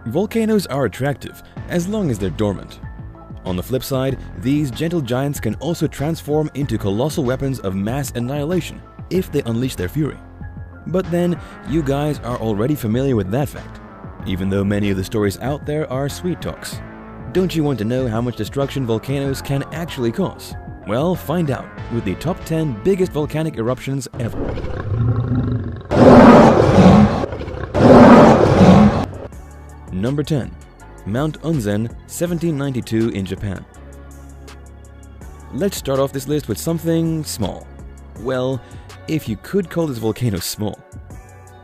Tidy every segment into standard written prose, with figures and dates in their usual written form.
Volcanoes are attractive as long as they're dormant. On the flip side, these gentle giants can also transform into colossal weapons of mass annihilation if they unleash their fury. But then, you guys are already familiar with that fact, even though many of the stories out there are sweet talks. Don't you want to know how much destruction volcanoes can actually cause? Well, find out with the top 10 biggest volcanic eruptions ever. Number 10. Mount Unzen, 1792 in Japan. Let's start off this list with something small. Well, if you could call this volcano small.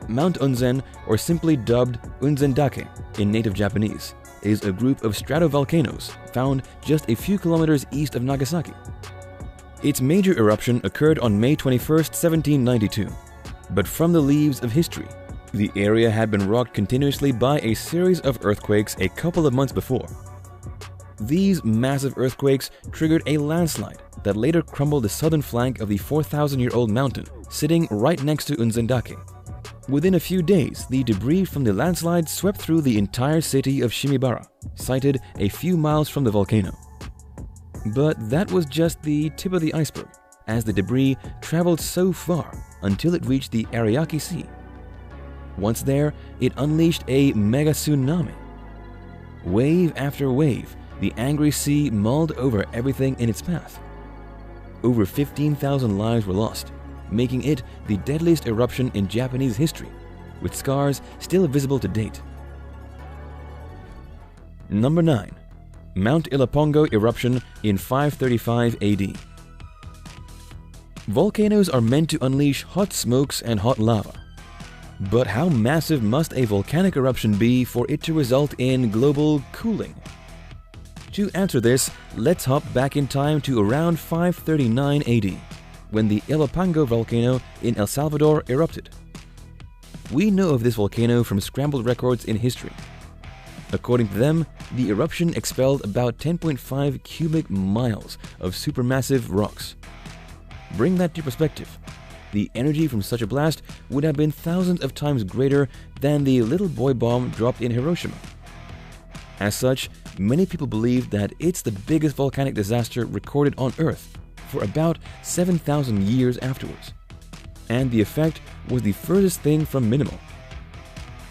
Mount Unzen, or simply dubbed Unzendake in native Japanese, is a group of stratovolcanoes found just a few kilometers east of Nagasaki. Its major eruption occurred on May 21, 1792, but from the leaves of history, the area had been rocked continuously by a series of earthquakes a couple of months before. These massive earthquakes triggered a landslide that later crumbled the southern flank of the 4,000-year-old mountain, sitting right next to Unzendake. Within a few days, the debris from the landslide swept through the entire city of Shimibara, sited a few miles from the volcano. But that was just the tip of the iceberg, as the debris traveled so far until it reached the Ariake Sea. Once there, it unleashed a mega tsunami. Wave after wave, the angry sea mulled over everything in its path. Over 15,000 lives were lost, making it the deadliest eruption in Japanese history, with scars still visible to date. Number 9. Mount Ilapongo eruption in 535 AD. Volcanoes are meant to unleash hot smokes and hot lava. But how massive must a volcanic eruption be for it to result in global cooling? To answer this, let's hop back in time to around 539 AD, when the Ilapongo volcano in El Salvador erupted. We know of this volcano from scrambled records in history. According to them, the eruption expelled about 10.5 cubic miles of supermassive rocks. Bring that to perspective. The energy from such a blast would have been thousands of times greater than the little boy bomb dropped in Hiroshima. As such, many people believe that it's the biggest volcanic disaster recorded on Earth for about 7,000 years afterwards. And the effect was the furthest thing from minimal.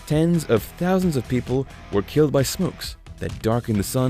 Tens of thousands of people were killed by smokes that darkened the sun